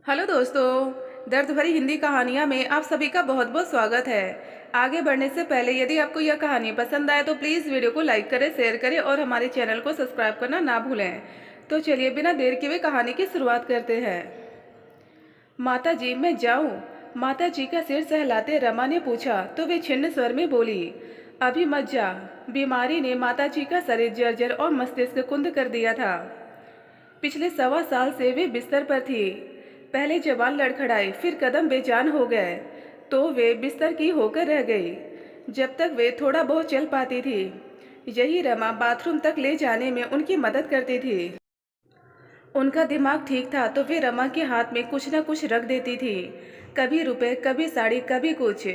Hello दोस्तों, दर्द भरी हिंदी कहानियाँ में आप सभी का बहुत बहुत स्वागत है। आगे बढ़ने से पहले यदि आपको यह कहानी पसंद आए तो प्लीज़ वीडियो को लाइक करें, शेयर करें और हमारे चैनल को सब्सक्राइब करना ना भूलें। तो चलिए बिना देर किए कहानी की शुरुआत करते हैं। माता जी, मैं जाऊँ? माता जी का सिर सहलाते रमा ने पूछा तो वे छिन्न स्वर में बोली, अभी मत जा। बीमारी ने माता जी का शरीर जर्जर और मस्तिष्क कुंद कर दिया था। पिछले 1.25 साल से वे बिस्तर पर थी। पहले जबान लड़खड़ाई, फिर कदम बेजान हो गए, तो वे बिस्तर की होकर रह गई। जब तक वे थोड़ा बहुत चल पाती थी, यही रमा बाथरूम तक ले जाने में उनकी मदद करती थी। उनका दिमाग ठीक था तो वे रमा के हाथ में कुछ न कुछ रख देती थी, कभी रुपए, कभी साड़ी, कभी कुछ,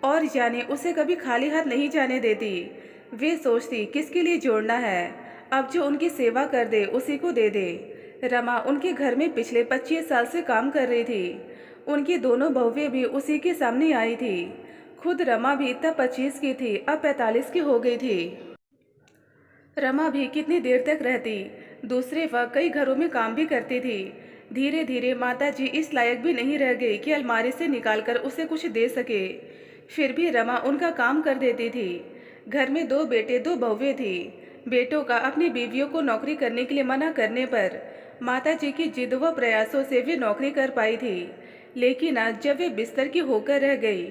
और जाने उसे कभी खाली हाथ नहीं जाने देती। वे सोचती किसके लिए जोड़ना है, अब जो उनकी सेवा कर दे उसी को दे दे। रमा उनके घर में पिछले 25 साल से काम कर रही थी। उनकी दोनों बहुएं भी उसी के सामने आई थी। खुद रमा भी तब 25 की थी, अब 45 की हो गई थी। रमा भी कितनी देर तक रहती। दूसरे वह कई घरों में काम भी करती थी। धीरे धीरे माता जी इस लायक भी नहीं रह गई कि अलमारी से निकालकर उसे कुछ दे सके। फिर भी रमा उनका काम कर देती थी। घर में 2 बेटे 2 बहुएं थी। बेटों का अपनी बीवियों को नौकरी करने के लिए मना करने पर माता जी की जिद व प्रयासों से वे नौकरी कर पाई थी। लेकिन आज जब वे बिस्तर की होकर रह गई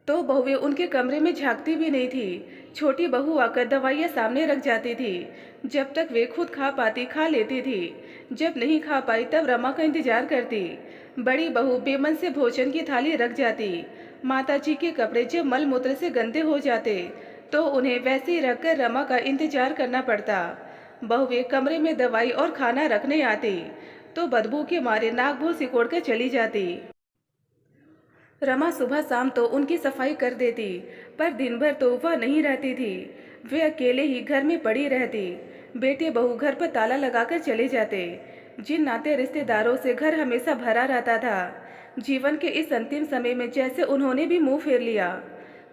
तो बहुएं उनके कमरे में झांकती भी नहीं थी। छोटी बहू आकर दवाइयाँ सामने रख जाती थी। जब तक वे खुद खा पाती खा लेती थी, जब नहीं खा पाई तब रमा का इंतजार करती। बड़ी बहू बेमन से भोजन की थाली रख जाती। माता जी के कपड़े जब मल मूत्र से गंदे हो जाते तो उन्हें वैसे ही रखकर रमा का इंतजार करना पड़ता। बहुएं कमरे में दवाई और खाना रखने आती तो बदबू के मारे नाक भूं सिकोड़ कर चली जाती। रमा सुबह शाम तो उनकी सफाई कर देती, पर दिन भर तो वह नहीं रहती थी। वे अकेले ही घर में पड़ी रहती। बेटे बहू घर पर ताला लगाकर चले जाते। जिन नाते रिश्तेदारों से घर हमेशा भरा रहता था, जीवन के इस अंतिम समय में जैसे उन्होंने भी मुंह फेर लिया।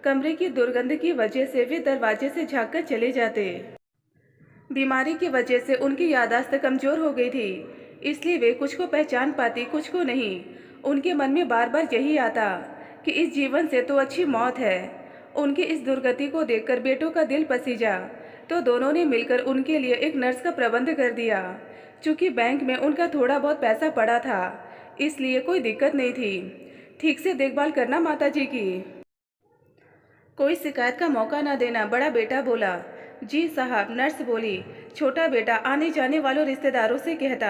कमरे की दुर्गंध की वजह से वे दरवाजे से झाँक कर चले जाते। बीमारी की वजह से उनकी याददाश्त कमजोर हो गई थी, इसलिए वे कुछ को पहचान पाती, कुछ को नहीं। उनके मन में बार बार यही आता कि इस जीवन से तो अच्छी मौत है। उनकी इस दुर्गति को देखकर बेटों का दिल पसीजा, तो दोनों ने मिलकर उनके लिए एक नर्स का प्रबंध कर दिया। चूँकि बैंक में उनका थोड़ा बहुत पैसा पड़ा था, इसलिए कोई दिक्कत नहीं थी। ठीक से देखभाल करना माता जी की, कोई शिकायत का मौका न देना, बड़ा बेटा बोला। जी साहब, नर्स बोली। छोटा बेटा आने जाने वालों रिश्तेदारों से कहता,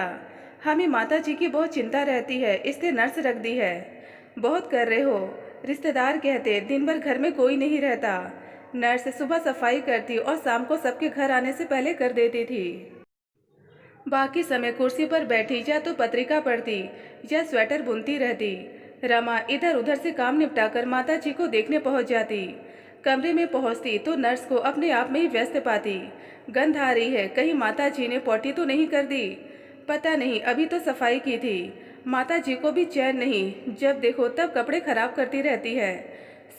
हमें माता जी की बहुत चिंता रहती है, इसलिए नर्स रख दी है। बहुत कर रहे हो, रिश्तेदार कहते। दिन भर घर में कोई नहीं रहता। नर्स सुबह सफाई करती और शाम को सबके घर आने से पहले कर देती थी। बाकी समय कुर्सी पर बैठी या तो पत्रिका पढ़ती या स्वेटर बुनती रहती। रमा इधर उधर से काम निपटाकर माता जी को देखने पहुंच जाती। कमरे में पहुंचती तो नर्स को अपने आप में ही व्यस्त पाती। गंध आ रही है, कहीं माता जी ने पॉटी तो नहीं कर दी? पता नहीं, अभी तो सफाई की थी। माता जी को भी चैन नहीं, जब देखो तब कपड़े खराब करती रहती है।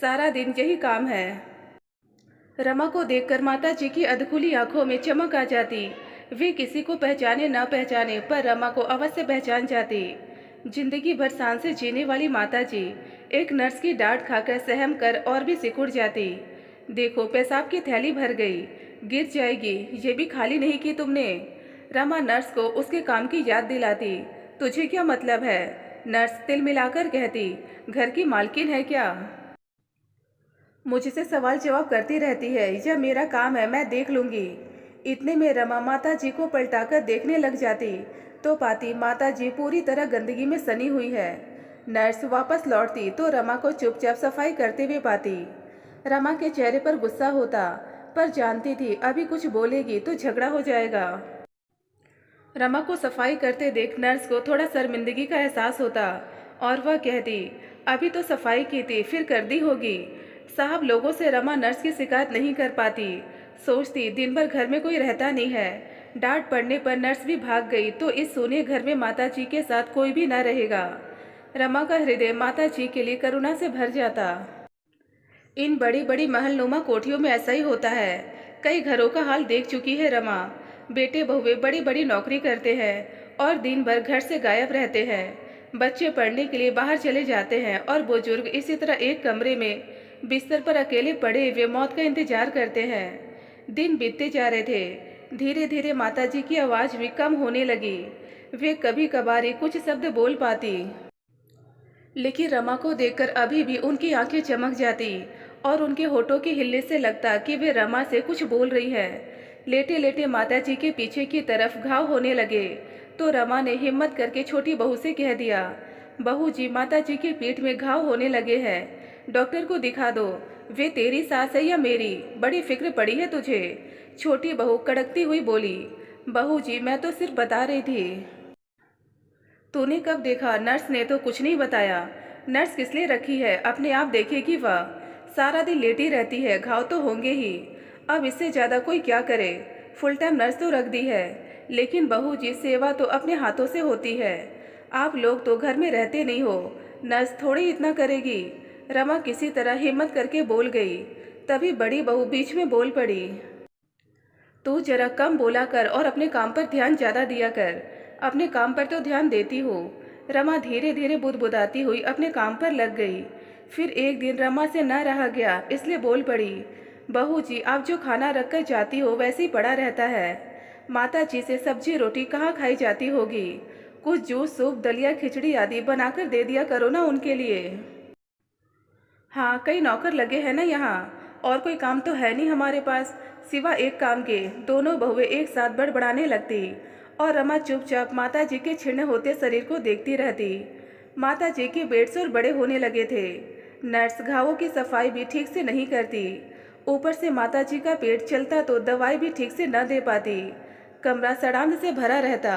सारा दिन यही काम है। रमा को देखकर माता जी की अधखुली आंखों में चमक आ जाती। वे किसी को पहचाने न पहचाने, पर रमा को अवश्य पहचान जाती। जिंदगी भर शान से जीने वाली माता जी एक नर्स की डांट खाकर सहम कर और भी सिकुड़ जाती। देखो, पेशाब की थैली भर गई, गिर जाएगी, ये भी खाली नहीं की तुमने। रमा नर्स को उसके काम की याद दिलाती। तुझे क्या मतलब है? नर्स तिल मिलाकर कहती, घर की मालकिन है क्या? मुझसे सवाल जवाब करती रहती है, यह मेरा काम है, मैं देख लूंगी। इतने में रमा माता जी को पलटाकर देखने लग जाती तो पाती माता जी पूरी तरह गंदगी में सनी हुई है। नर्स वापस लौटती तो रमा को चुपचाप सफाई करते हुए पाती। रमा के चेहरे पर गुस्सा होता, पर जानती थी अभी कुछ बोलेगी तो झगड़ा हो जाएगा। रमा को सफाई करते देख नर्स को थोड़ा शर्मिंदगी का एहसास होता और वह कहती, अभी तो सफाई की थी, फिर कर दी होगी। साहब लोगों से रमा नर्स की शिकायत नहीं कर पाती। सोचती दिन भर घर में कोई रहता नहीं है, डांट पड़ने पर नर्स भी भाग गई तो इस सूने घर में माता जी के साथ कोई भी न रहेगा। रमा का हृदय माता जी के लिए करुणा से भर जाता। इन बड़ी बड़ी महलनुमा कोठियों में ऐसा ही होता है। कई घरों का हाल देख चुकी है रमा। बेटे बहुएं बड़ी बड़ी नौकरी करते हैं और दिन भर घर से गायब रहते हैं। बच्चे पढ़ने के लिए बाहर चले जाते हैं और बुजुर्ग इसी तरह एक कमरे में बिस्तर पर अकेले पड़े हुए मौत का इंतजार करते हैं। दिन बीतते जा रहे थे। धीरे धीरे माताजी की आवाज़ भी कम होने लगी। वे कभी कभार ही कुछ शब्द बोल पाती, लेकिन रमा को देखकर अभी भी उनकी आंखें चमक जाती और उनके होठों के हिलने से लगता कि वे रमा से कुछ बोल रही है। लेटे लेटे माताजी के पीछे की तरफ घाव होने लगे तो रमा ने हिम्मत करके छोटी बहू से कह दिया, बहू जी, माताजी की पीठ में घाव होने लगे हैं, डॉक्टर को दिखा दो। वे तेरी सास है या मेरी? बड़ी फिक्र पड़ी है तुझे? छोटी बहू कड़कती हुई बोली, बहू जी, मैं तो सिर्फ बता रही थी। तूने कब देखा? नर्स ने तो कुछ नहीं बताया। नर्स किस लिए रखी है? अपने आप देखेगी वह। सारा दिन लेटी रहती है, घाव तो होंगे ही। अब इससे ज़्यादा कोई क्या करे? फुल टाइम नर्स तो रख दी है, लेकिन बहू जी, सेवा तो अपने हाथों से होती है। आप लोग तो घर में रहते नहीं हो, नर्स थोड़ी इतना करेगी। रमा किसी तरह हिम्मत करके बोल गई। तभी बड़ी बहू बीच में बोल पड़ी, तू जरा कम बोला कर और अपने काम पर ध्यान ज़्यादा दिया कर। अपने काम पर तो ध्यान देती हो। रमा धीरे धीरे बुदबुदाती हुई अपने काम पर लग गई। फिर एक दिन रमा से न रहा गया, इसलिए बोल पड़ी, बहू जी, आप जो खाना रख कर जाती हो वैसे ही पड़ा रहता है। माता जी से सब्जी रोटी कहाँ खाई जाती होगी? कुछ जूस सूप दलिया खिचड़ी आदि बनाकर दे दिया करो ना उनके लिए। हाँ, कई नौकर लगे हैं ना यहाँ, और कोई काम तो है नहीं हमारे पास सिवा एक काम के। दोनों बहुएं एक साथ बड़बड़ाने लगती और रमा चुपचाप माता जी के छिन्न होते शरीर को देखती रहती। माता जी के बेडसोर बड़े होने लगे थे। नर्स घावों की सफाई भी ठीक से नहीं करती। ऊपर से माता जी का पेट चलता तो दवाई भी ठीक से न दे पाती। कमरा सड़ांध से भरा रहता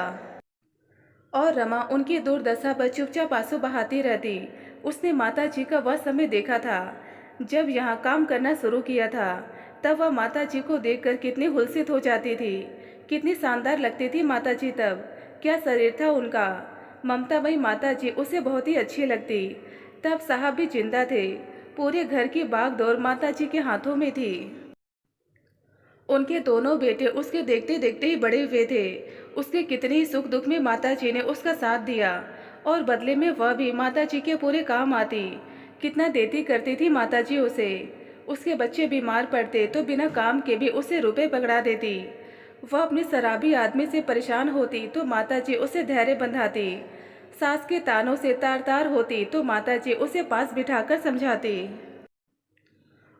और रमा उनकी दुर्दशा पर चुपचाप आंसू बहाती रहती। उसने माता जी का वह समय देखा था जब यहाँ काम करना शुरू किया था। तब वह माता जी को देखकर कितनी हुलसित हो जाती थी, कितनी शानदार लगती थी माता जी तब। क्या शरीर था उनका। ममतामयी माता जी उसे बहुत ही अच्छी लगती। तब साहब भी जिंदा थे। पूरे घर की बागडोर माता जी के हाथों में थी। उनके दोनों बेटे उसके देखते देखते ही बड़े हुए थे। उसके कितने ही सुख दुख में माताजी ने उसका साथ दिया और बदले में वह भी माताजी के पूरे काम आती। कितना देती करती थी माताजी उसे। उसके बच्चे बीमार पड़ते तो बिना काम के भी उसे रुपए पकड़ा देती। वह अपने शराबी आदमी से परेशान होती तो माताजी उसे धैर्य बंधाती। सास के तानों से तार तार होती तो माताजी उसे पास बिठाकर समझाती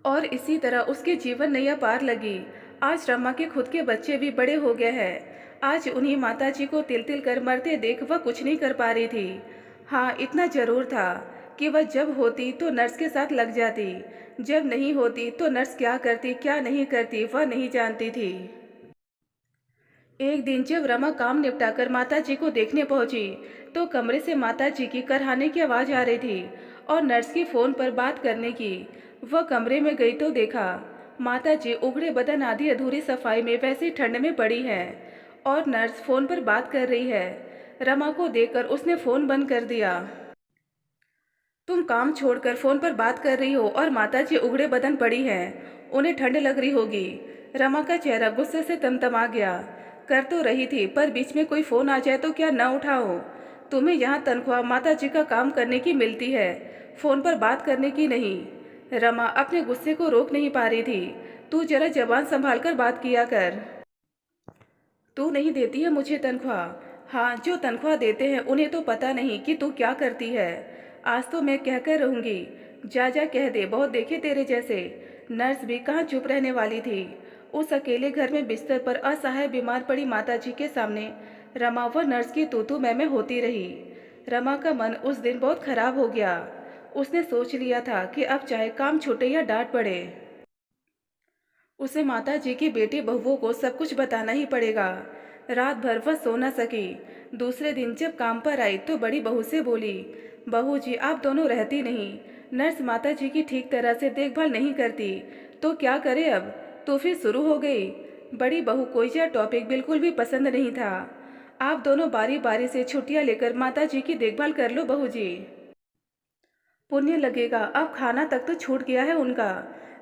और इसी तरह उसके जीवन नैया पार लगी। आज रमा के खुद के बच्चे भी बड़े हो गए हैं। आज उन्हीं माताजी को तिल तिल कर मरते देख वह कुछ नहीं कर पा रही थी। हाँ, इतना जरूर था कि वह जब होती तो नर्स के साथ लग जाती, जब नहीं होती तो नर्स क्या करती क्या नहीं करती वह नहीं जानती थी। एक दिन जब रमा काम निपटाकर माताजी को देखने पहुंची तो कमरे से माताजी की करहाने की आवाज़ आ रही थी और नर्स की फ़ोन पर बात करने की। वह कमरे में गई तो देखा माताजी उघड़े बदन आधी अधूरी सफाई में वैसी ठंड में पड़ी है और नर्स फ़ोन पर बात कर रही है। रमा को देखकर उसने फ़ोन बंद कर दिया। तुम काम छोड़कर फ़ोन पर बात कर रही हो और माताजी उघड़े बदन पड़ी हैं, उन्हें ठंड लग रही होगी। रमा का चेहरा गुस्से से तमतमा गया। कर तो रही थी, पर बीच में कोई फ़ोन आ जाए तो क्या न उठाओ? तुम्हें यहाँ तनख्वाह माताजी का काम करने की मिलती है, फ़ोन पर बात करने की नहीं। रमा अपने गुस्से को रोक नहीं पा रही थी। तू जरा जबान संभाल कर बात किया कर। तू नहीं देती है मुझे तनख्वाह? हाँ, जो तनख्वाह देते हैं उन्हें तो पता नहीं कि तू क्या करती है। आज तो मैं कहकर रहूँगी। जा जा कह दे, बहुत देखे तेरे जैसे। नर्स भी कहाँ चुप रहने वाली थी। उस अकेले घर में बिस्तर पर असहाय बीमार पड़ी माताजी के सामने रमा व नर्स की तू मैं होती रही। रमा का मन उस दिन बहुत खराब हो गया। उसने सोच लिया था कि अब चाहे काम छूटे या डांट पड़े, उसे माता जी की बेटी बहुओं को सब कुछ बताना ही पड़ेगा। रात भर वह सो न सकी। दूसरे दिन जब काम पर आई तो बड़ी बहू से बोली, बहू जी, आप दोनों रहती नहीं। नर्स माता जी की ठीक तरह से देखभाल नहीं करती तो क्या करे अब? तो फिर शुरू हो गई। बड़ी बहू को यह टॉपिक बिल्कुल भी पसंद नहीं था। आप दोनों बारी बारी से छुट्टियां लेकर माता जी की देखभाल कर लो बहू जी, पुण्य लगेगा। अब खाना तक तो छूट गया है उनका।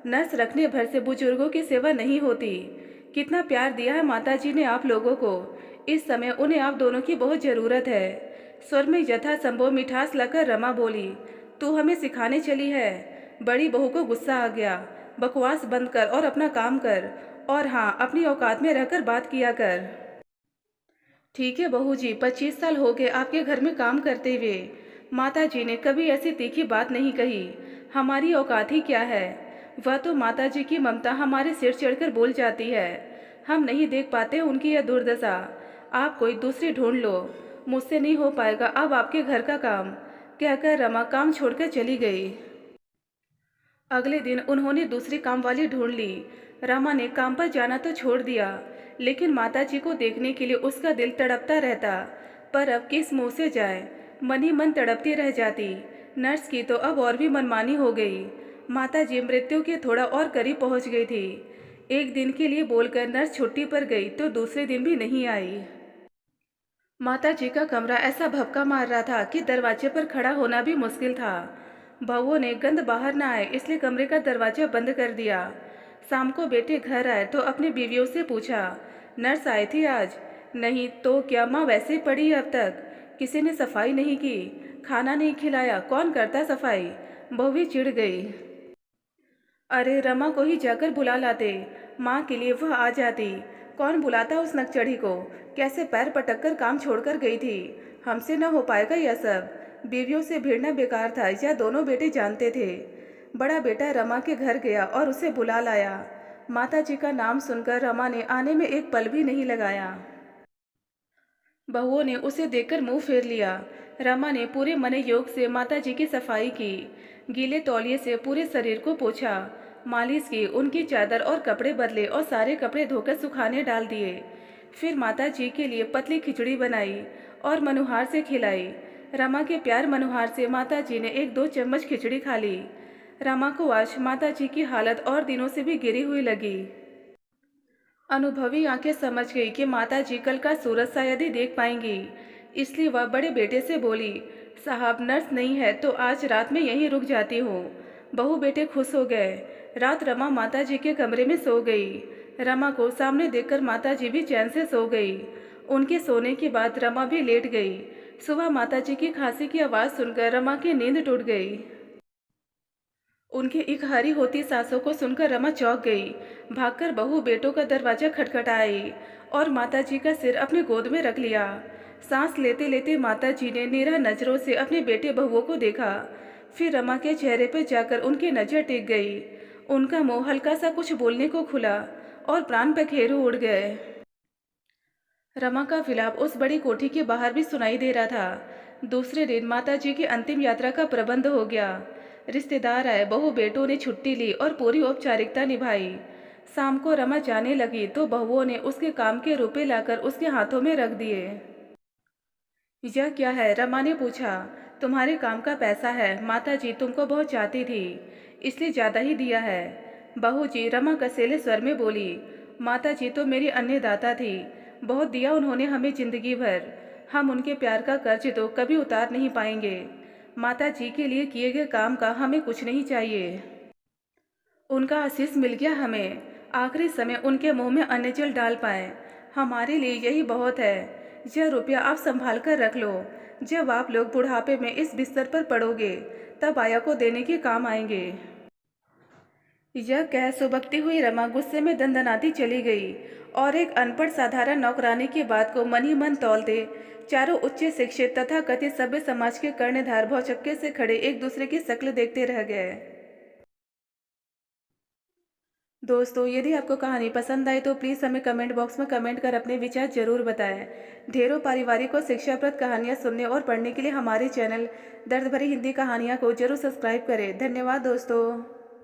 नर्स रखने भर से बुजुर्गों की सेवा नहीं होती। कितना प्यार दिया है माताजी ने आप लोगों को। इस समय उन्हें आप दोनों की बहुत ज़रूरत है। स्वर में यथासंभव मिठास लाकर रमा बोली, तू हमें सिखाने चली है? बड़ी बहू को गुस्सा आ गया। बकवास बंद कर और अपना काम कर, और हाँ, अपनी औकात में रहकर बात किया कर। ठीक है बहू जी, 25 साल हो गए आपके घर में काम करते हुए। माता जी ने कभी ऐसी तीखी बात नहीं कही। हमारी औकात ही क्या है? वह तो माता जी की ममता हमारे सिर चढ़कर बोल जाती है। हम नहीं देख पाते उनकी यह दुर्दशा। आप कोई दूसरी ढूंढ लो, मुझसे नहीं हो पाएगा अब आपके घर का काम, कहकर रमा काम छोड़कर चली गई। अगले दिन उन्होंने दूसरी काम वाली ढूंढ ली। रमा ने काम पर जाना तो छोड़ दिया, लेकिन माताजी को देखने के लिए उसका दिल तड़पता रहता। पर अब किस मुंह से जाए, मन ही मन तड़पती रह जाती। नर्स की तो अब और भी मनमानी हो गई। माताजी मृत्यु के थोड़ा और करीब पहुंच गई थी। एक दिन के लिए बोलकर नर्स छुट्टी पर गई तो दूसरे दिन भी नहीं आई। माताजी का कमरा ऐसा भभका मार रहा था कि दरवाजे पर खड़ा होना भी मुश्किल था। बहुओं ने गंध बाहर न आए इसलिए कमरे का दरवाजा बंद कर दिया। शाम को बेटे घर आए तो अपनी बीवियों से पूछा, नर्स आई थी आज? नहीं तो क्या माँ वैसे ही पड़ी है अब तक? किसी ने सफाई नहीं की, खाना नहीं खिलाया, कौन करता सफाई? बहू भी चिढ़ गई। अरे रमा को ही जाकर बुला लाते, माँ के लिए वह आ जाती। कौन बुलाता उस नकचढ़ी को? कैसे पैर पटक कर काम छोड़कर गई थी। हमसे न हो पाएगा यह सब। बीवियों से भिड़ना बेकार था, यह दोनों बेटे जानते थे। बड़ा बेटा रमा के घर गया और उसे बुला लाया। माता जी का नाम सुनकर रमा ने आने में एक पल भी नहीं लगाया। बहुओं ने उसे देखकर मुंह फेर लिया। रमा ने पूरे मने योग से माता जी की सफाई की। गीले तौलिए से पूरे शरीर को पोंछा, मालिश की, उनकी चादर और कपड़े बदले और सारे कपड़े धोकर सुखाने डाल दिए। फिर माता जी के लिए पतली खिचड़ी बनाई और मनुहार से खिलाई। रमा के प्यार मनुहार से माता जी ने 1-2 चम्मच खिचड़ी खा ली। रमा को आज माता जी की हालत और दिनों से भी गिरी हुई लगी। अनुभवी आंखें समझ गई कि माता जी कल का सूरज शायद ही देख पाएंगी, इसलिए वह बड़े बेटे से बोली, साहब नर्स नहीं है तो आज रात में यहीं रुक जाती हूँ। बहू बेटे खुश हो गए। रात रमा माता जी के कमरे में सो गई। रमा को सामने देखकर माता जी भी चैन से सो गई। उनके सोने के बाद रमा भी लेट गई। सुबह माता जी की खांसी की आवाज़ सुनकर रमा की नींद टूट गई। उनकी इकहारी होती सांसों को सुनकर रमा चौंक गई। भागकर बहू बेटों का दरवाजा खटखटाई और माताजी का सिर अपने गोद में रख लिया। सांस लेते लेते माताजी ने निरा नजरों से अपने बेटे बहुओं को देखा। फिर रमा के चेहरे पर जाकर उनकी नजर टिक गई। उनका मुंह हल्का सा कुछ बोलने को खुला और प्राण पखेरु उड़ गए। रमा का विलाप उस बड़ी कोठी के बाहर भी सुनाई दे रहा था। दूसरे दिन माताजी की अंतिम यात्रा का प्रबंध हो गया। रिश्तेदार आए, बहू बेटों ने छुट्टी ली और पूरी औपचारिकता निभाई। शाम को रमा जाने लगी तो बहुओं ने उसके काम के रुपए लाकर उसके हाथों में रख दिए। यह क्या है? रमा ने पूछा। तुम्हारे काम का पैसा है, माताजी तुमको बहुत चाहती थी इसलिए ज्यादा ही दिया है। बहू जी, रमा कसेले स्वर में बोली, माताजी तो मेरी अन्नदाता थी, बहुत दिया उन्होंने हमें जिंदगी भर। हम उनके प्यार का कर्ज तो कभी उतार नहीं पाएंगे। माता जी के लिए किए गए काम का हमें कुछ नहीं चाहिए। उनका आशीष मिल गया हमें, आखिरी समय उनके मुंह में अन्न जल डाल पाए, हमारे लिए यही बहुत है। यह रुपया आप संभाल कर रख लो। जब आप लोग बुढ़ापे में इस बिस्तर पर पड़ोगे तब आया को देने के काम आएंगे। यह कह सुबकती हुई रमा गुस्से में दंदनाती चली गई और एक अनपढ़ साधारण नौकरानी की बात को मन ही मन तौलते चारों उच्च शिक्षित तथा कथित सभ्य समाज के कर्णधार भौचक्के से खड़े एक दूसरे की शक्ल देखते रह गए। दोस्तों, यदि आपको कहानी पसंद आई तो प्लीज़ हमें कमेंट बॉक्स में कमेंट कर अपने विचार जरूर बताएं। ढेरों पारिवारिक और शिक्षाप्रद कहानियां सुनने और पढ़ने के लिए हमारे चैनल दर्द भरी हिंदी कहानियां को जरूर सब्सक्राइब करें। धन्यवाद दोस्तों।